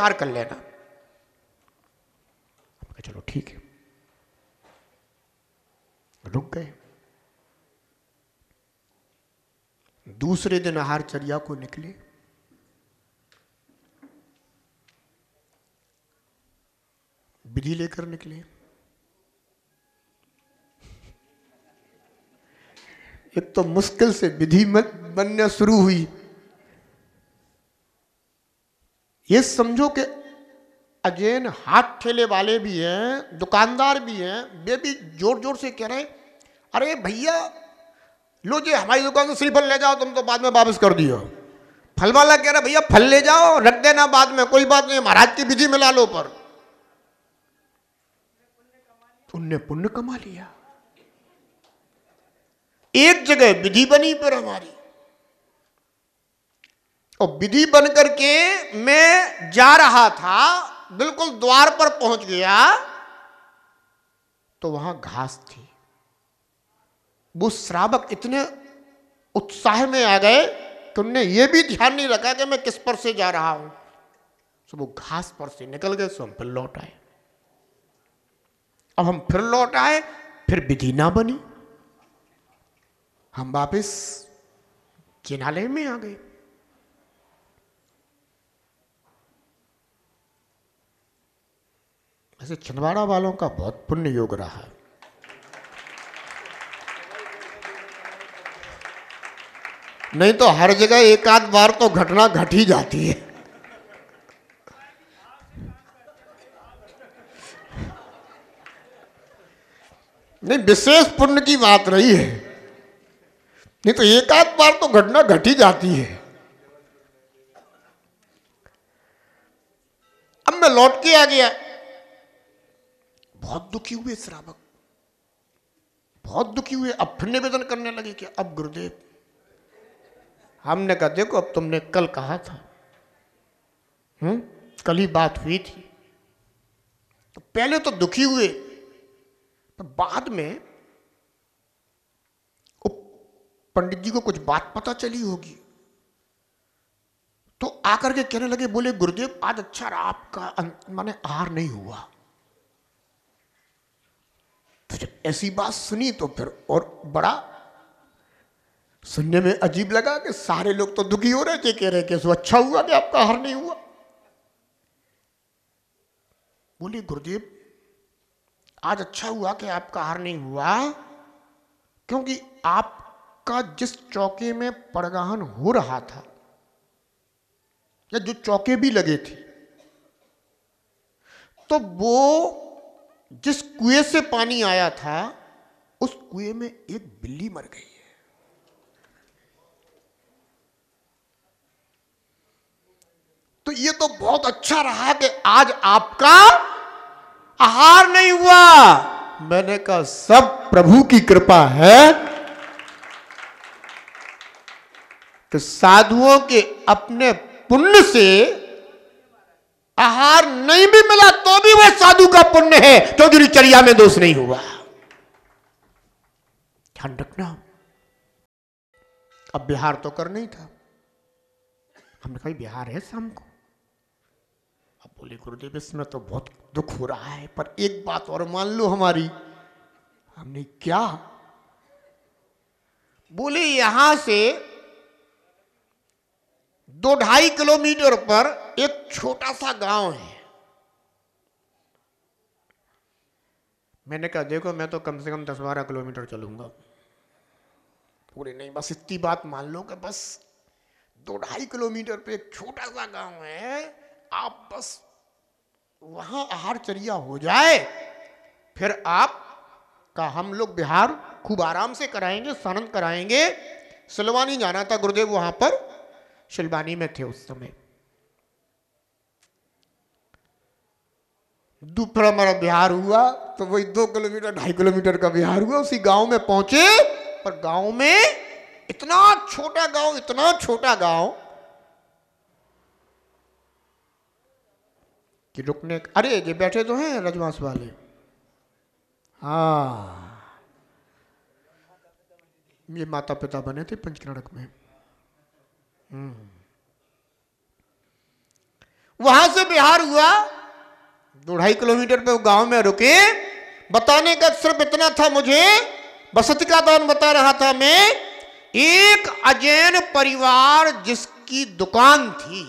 विहार कर लेना। चलो ठीक है, रुक गए। दूसरे दिन आहारचर्या को निकले। विधि लेकर निकले। एक तो मुश्किल से विधि में बनने शुरू हुई। ये समझो कि अजैन हाथ ठेले वाले भी हैं, दुकानदार भी हैं, वे भी जोर जोर से कह रहे, अरे भैया लो जी हमारी दुकान से श्रीफल ले जाओ, तुम तो बाद में वापस कर दियो। फल वाला कह रहा भैया फल ले जाओ, रख देना बाद में, कोई बात नहीं, महाराज की विधि में ला लो। पर उनने पुण्य कमा लिया। एक जगह विधि बनी पर हमारी, और विधि बन करके मैं जा रहा था, बिल्कुल द्वार पर पहुंच गया तो वहां घास थी। वो श्रावक इतने उत्साह में आ गए कि उन्होंने ये भी ध्यान नहीं रखा कि मैं किस पर से जा रहा हूं। तो वो घास पर से निकल गए। सो हम फिर लौट आए। अब हम फिर लौट आए, फिर विधि ना बनी। हम वापिस जिनालय में आ गए। ऐसे छिंदवाड़ा वालों का बहुत पुण्य योग रहा है। नहीं तो हर जगह एक आध बार तो घटना घट ही जाती है। नहीं, विशेष पुण्य की बात रही है। नहीं तो एक आध बार तो घटना घट ही जाती है। अब मैं लौट के आ गया। बहुत दुखी हुए श्रावक, बहुत दुखी हुए। अब फिर निवेदन करने लगे कि अब गुरुदेव, हमने कहा देखो अब तुमने कल कहा था, कल ही बात हुई थी। तो पहले तो दुखी हुए, तो बाद में पंडित जी को कुछ बात पता चली होगी, तो आकर के कहने लगे, बोले गुरुदेव आज अच्छा रहा आपका माने आहार नहीं हुआ। तो जब ऐसी बात सुनी तो फिर और बड़ा सुनने में अजीब लगा कि सारे लोग तो दुखी हो रहे थे, कह रहे कि अच्छा हुआ कि आपका आहार नहीं हुआ। बोले गुरुदेव आज अच्छा हुआ कि आपका आहार नहीं हुआ, क्योंकि आपका जिस चौके में परगाहन हो रहा था, या जो चौके भी लगे थे, तो वो जिस कुएं से पानी आया था उस कुएं में एक बिल्ली मर गई है। तो ये तो बहुत अच्छा रहा कि आज आपका आहार नहीं हुआ। मैंने कहा सब प्रभु की कृपा है कि साधुओं के अपने पुण्य से आहार नहीं भी मिला तो भी वह साधु का पुण्य है, क्योंकि दिनचर्या में दोष नहीं हुआ। ध्यान रखना। अब बिहार तो करना ही था। हमने कहा बिहार है शाम को। अब बोले गुरुदेव इसमें तो बहुत दुख हो रहा है, पर एक बात और मान लो हमारी। हमने क्या? बोले यहां से 2-2.5 किलोमीटर पर एक छोटा सा गांव है। मैंने कहा देखो मैं तो कम से कम 10-12 किलोमीटर चलूंगा, पूरे नहीं, बस इतनी बात मान लो कि बस 2-2.5 किलोमीटर पे एक छोटा सा गांव है, आप बस वहां आहारचर्या हो जाए, फिर आप का हम लोग बिहार खूब आराम से कराएंगे, सानंद कराएंगे। सिलवानी जाना था गुरुदेव, वहां पर शिलवानी में थे उस समय। दोपहर हमारा बिहार हुआ तो वही 2 किलोमीटर 2.5 किलोमीटर का बिहार हुआ। उसी गांव में पहुंचे, पर गांव में इतना छोटा गांव, इतना छोटा गांव कि रुकने, अरे ये बैठे तो हैं रजवास वाले। हाँ, ये माता पिता बने थे पंचकर्णक में। वहां से बिहार हुआ, 2-2.5 किलोमीटर पे वो गांव में रुके। बताने का सिर्फ इतना था मुझे, बसती का दान बता रहा था मैं। एक अजैन परिवार जिसकी दुकान थी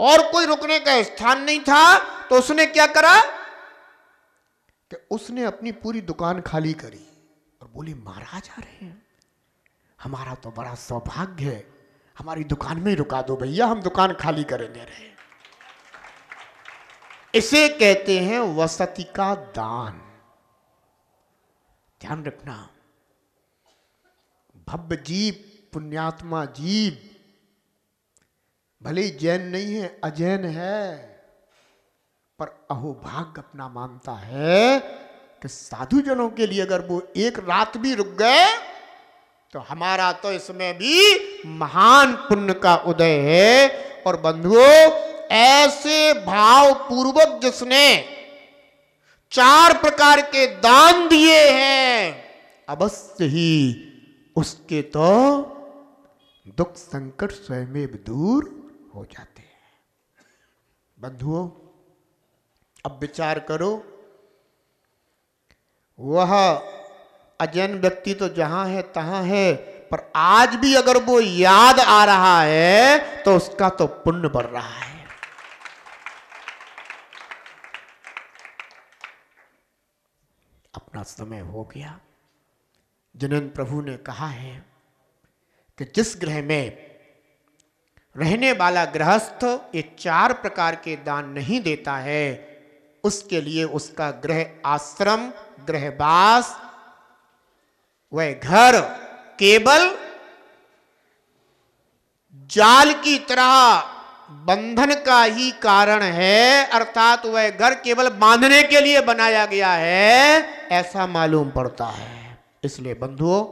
और कोई रुकने का स्थान नहीं था, तो उसने क्या करा कि उसने अपनी पूरी दुकान खाली करी और बोली, महाराज आ रहे हैं, हमारा तो बड़ा सौभाग्य है, हमारी दुकान में ही रुका दो भैया, हम दुकान खाली करेंगे रहे। इसे कहते हैं वसती का दान। ध्यान रखना, भव्य जीव, पुण्यात्मा जीव, भले ही जैन नहीं है, अजैन है, पर अहोभाग्य अपना मानता है कि साधुजनों के लिए अगर वो एक रात भी रुक गए तो हमारा तो इसमें भी महान पुण्य का उदय है। और बंधुओं, ऐसे भाव पूर्वक जिसने 4 प्रकार के दान दिए हैं, अवश्य ही उसके तो दुख संकट स्वयं दूर हो जाते हैं। बंधुओं, अब विचार करो, वह अजैन व्यक्ति तो जहां है तहां है, पर आज भी अगर वो याद आ रहा है तो उसका तो पुण्य बढ़ रहा है। अपना समय हो गया। जिनेन्द्र प्रभु ने कहा है कि जिस गृह में रहने वाला गृहस्थ ये 4 प्रकार के दान नहीं देता है, उसके लिए उसका गृह आश्रम, गृहवास, वह घर केवल जाल की तरह बंधन का ही कारण है, अर्थात वह घर केवल बांधने के लिए बनाया गया है, ऐसा मालूम पड़ता है। इसलिए बंधुओं,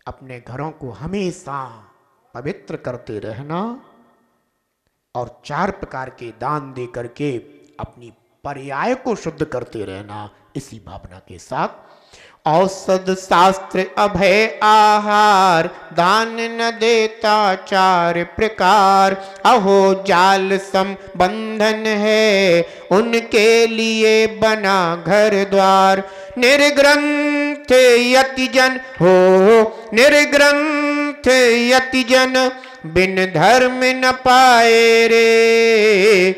अपने घरों को हमेशा पवित्र करते रहना और 4 प्रकार के दान दे करके अपनी पर्याय को शुद्ध करते रहना, इसी भावना के साथ। औषध शास्त्र अभय आहार, दान न देता 4 प्रकार, अहो जाल संबंधन है, उनके लिए बना घर द्वार। निर्ग्रंथ यतिजन हो, निर्ग्रंथ यतिजन, बिन धर्म न पाए रे।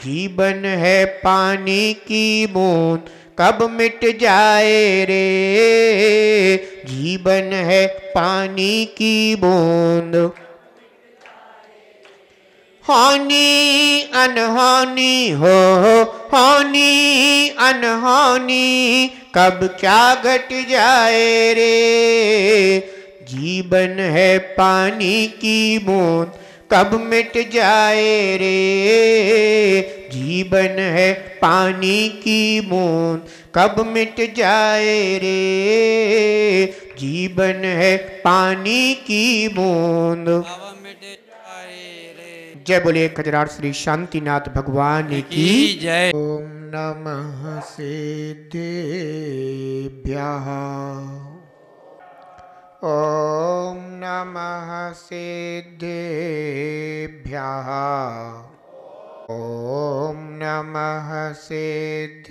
जीवन है पानी की बूंद, कब मिट जाए रे। जीवन है पानी की बूंद, हानि अनहानि हो, हानि अनहानि, कब क्या घट जाए रे। जीवन है पानी की बूंद, कब मिट जाए रे। जीवन है पानी की बूंद, कब मिट जाए रे। जीवन है पानी की बूंद, जय बोले खजरार श्री शांतिनाथ भगवान की जय। ओम नमः सिद्धेभ्यः, ओम नमः सिद्धेभ्यः, ओम नमः सिद्धेभ्यः।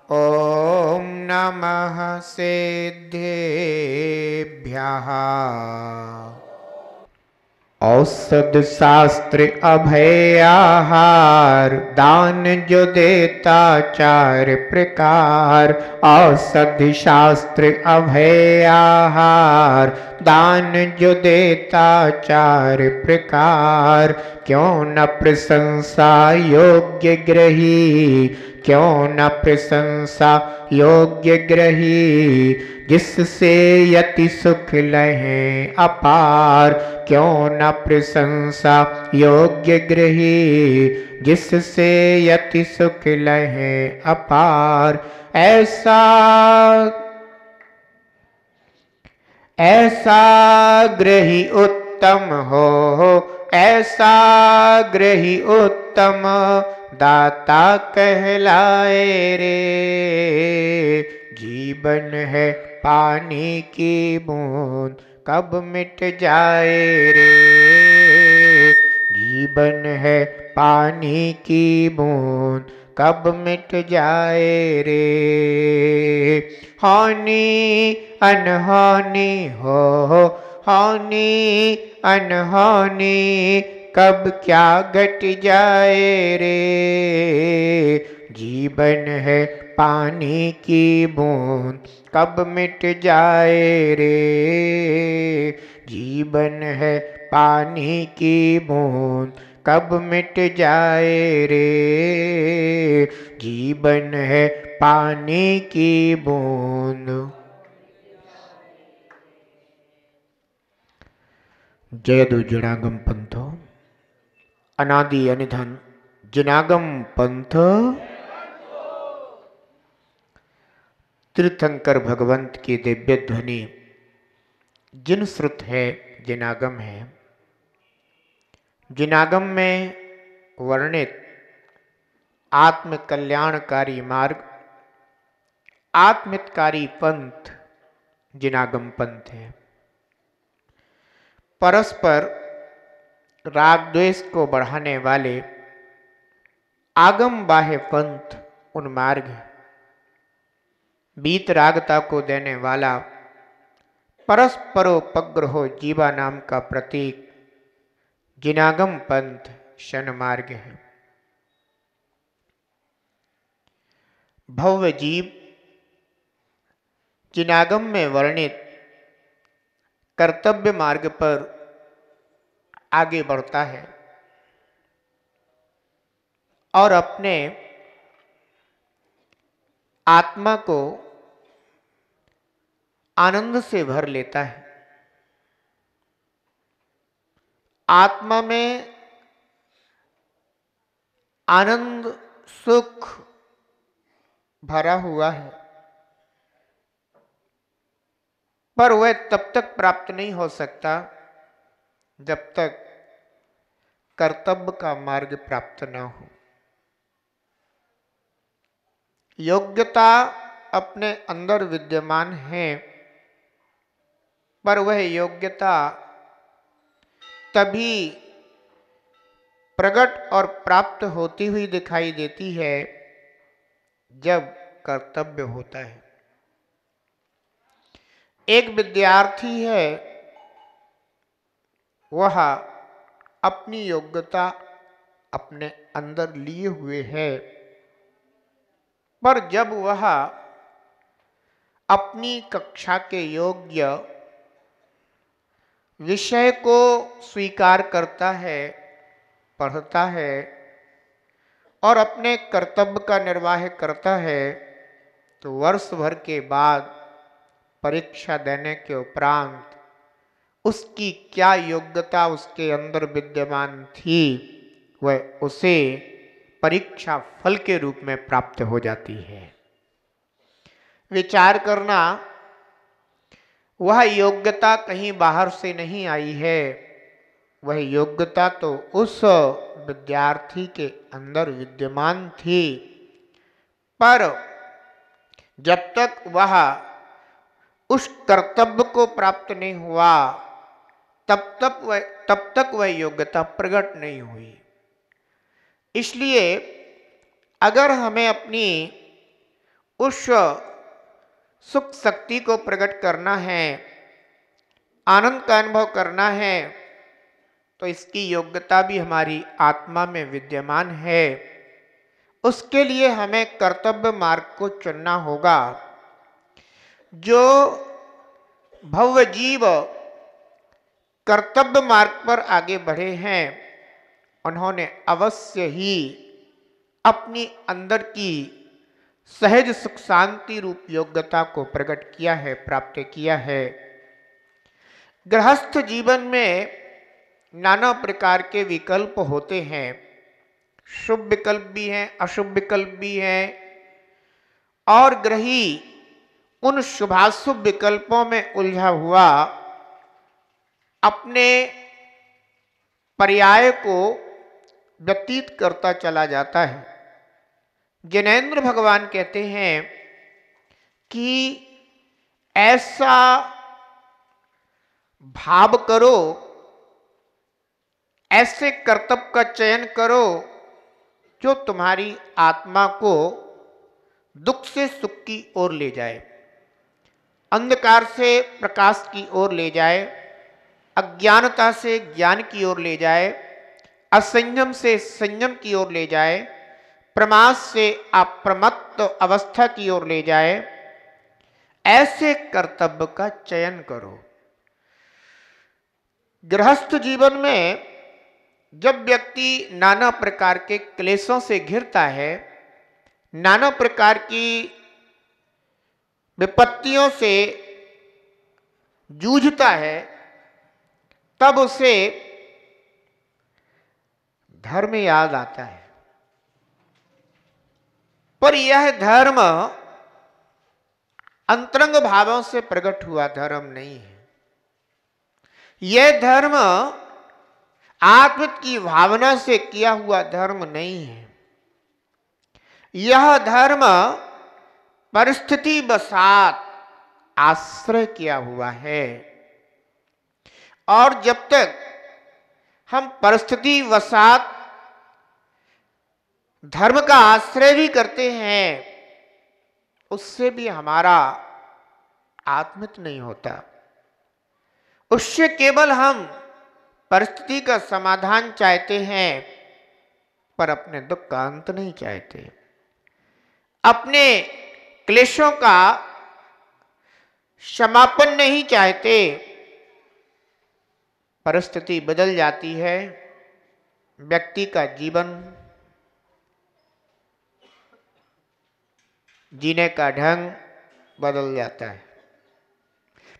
ओम नमः सिद्धेभ्यः। औषध शास्त्र अभय आहार, दान जो देता 4 प्रकार। औषध शास्त्र अभय आहार, दान जो देता 4 प्रकार। क्यों न प्रशंसा योग्य ग्रही, क्यों न प्रशंसा योग्य ग्रही, जिससे यति सुख लहें अपार। क्यों न प्रशंसा योग्य ग्रही, जिससे यति सुख लहें अपार। ऐसा ऐसा ग्रही उत्तम हो, ऐसा ग्रही उत्तम, दाता कहलाए रे। जीवन है पानी की बूंद कब मिट जाए रे। जीवन है पानी की बूंद कब मिट जाए रे। हानि अनहानि हो हानि अनहानि कब क्या घट जाए रे। जीवन है पानी की बूंद कब मिट जाए रे। जीवन है पानी की बूंद कब मिट जाए रे। जीवन है पानी की बूंद। जयदु जनागम पंथ अनादि अनिधन जनागम पंथ। तीर्थंकर भगवंत की दिव्य ध्वनि जिन श्रुत है जिनागम है। जिनागम में वर्णित आत्म कल्याणकारी मार्ग आत्महितकारी पंथ जिनागम पंथ है। परस्पर राग द्वेष को बढ़ाने वाले आगम बाह्य पंथ उन्मार्ग है। बीत रागता को देने वाला परस्परोपग्रहो जीवा नाम का प्रतीक जिनागम पंथ शनमार्ग है। भव्य जीव जिनागम में वर्णित कर्तव्य मार्ग पर आगे बढ़ता है और अपने आत्मा को आनंद से भर लेता है। आत्मा में आनंद सुख भरा हुआ है, पर वह तब तक प्राप्त नहीं हो सकता जब तक कर्तव्य का मार्ग प्राप्त न हो। योग्यता अपने अंदर विद्यमान है, पर वह योग्यता तभी प्रकट और प्राप्त होती हुई दिखाई देती है जब कर्तव्य होता है। एक विद्यार्थी है, वह अपनी योग्यता अपने अंदर लिए हुए है, पर जब वह अपनी कक्षा के योग्य विषय को स्वीकार करता है, पढ़ता है और अपने कर्तव्य का निर्वाह करता है, तो वर्ष भर के बाद परीक्षा देने के उपरांत उसकी क्या योग्यता उसके अंदर विद्यमान थी, वह उसे परीक्षा फल के रूप में प्राप्त हो जाती है। विचार करना, वह योग्यता कहीं बाहर से नहीं आई है, वह योग्यता तो उस विद्यार्थी के अंदर विद्यमान थी, पर जब तक वह उस कर्तव्य को प्राप्त नहीं हुआ तब तक वह योग्यता प्रकट नहीं हुई। इसलिए अगर हमें अपनी उस सुख शक्ति को प्रकट करना है, आनंद का अनुभव करना है, तो इसकी योग्यता भी हमारी आत्मा में विद्यमान है। उसके लिए हमें कर्तव्य मार्ग को चुनना होगा। जो भव्य जीव कर्तव्य मार्ग पर आगे बढ़े हैं, उन्होंने अवश्य ही अपनी अंदर की सहज सुख शांति रूप योग्यता को प्रकट किया है, प्राप्त किया है। गृहस्थ जीवन में नाना प्रकार के विकल्प होते हैं, शुभ विकल्प भी हैं, अशुभ विकल्प भी हैं, और ग्रही उन शुभाशुभ विकल्पों में उलझा हुआ अपने पर्याय को व्यतीत करता चला जाता है। जिनेंद्र भगवान कहते हैं कि ऐसा भाव करो, ऐसे कर्तव्य का चयन करो जो तुम्हारी आत्मा को दुख से सुख की ओर ले जाए, अंधकार से प्रकाश की ओर ले जाए, अज्ञानता से ज्ञान की ओर ले जाए, असंयम से संयम की ओर ले जाए, प्रमाद से अप्रमत्त अवस्था की ओर ले जाए। ऐसे कर्तव्य का चयन करो। गृहस्थ जीवन में जब व्यक्ति नाना प्रकार के क्लेशों से घिरता है, नाना प्रकार की विपत्तियों से जूझता है, तब उसे धर्म याद आता है। पर यह धर्म अंतरंग भावों से प्रकट हुआ धर्म नहीं है। यह धर्म आत्म की भावना से किया हुआ धर्म नहीं है। यह धर्म परिस्थिति वसात आश्रय किया हुआ है। और जब तक हम परिस्थिति वसात धर्म का आश्रय भी करते हैं, उससे भी हमारा आत्मित नहीं होता। उससे केवल हम परिस्थिति का समाधान चाहते हैं, पर अपने दुख का अंत नहीं चाहते। अपने क्लेशों का समापन नहीं चाहते। परिस्थिति बदल जाती है, व्यक्ति का जीवन जीने का ढंग बदल जाता है।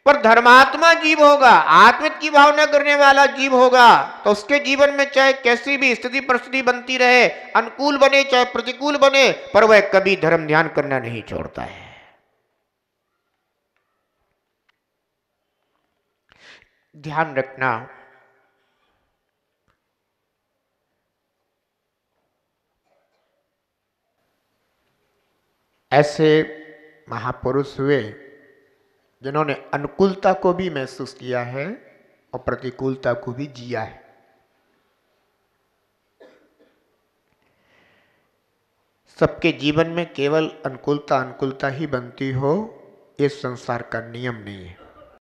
पर धर्मात्मा जीव होगा, आत्मिक की भावना करने वाला जीव होगा, तो उसके जीवन में चाहे कैसी भी स्थिति परिस्थिति बनती रहे, अनुकूल बने चाहे प्रतिकूल बने, पर वह कभी धर्म ध्यान करना नहीं छोड़ता है। ध्यान रखना, ऐसे महापुरुष हुए जिन्होंने अनुकूलता को भी महसूस किया है और प्रतिकूलता को भी जिया है। सबके जीवन में केवल अनुकूलता अनुकूलता ही बनती हो, ये संसार का नियम नहीं है।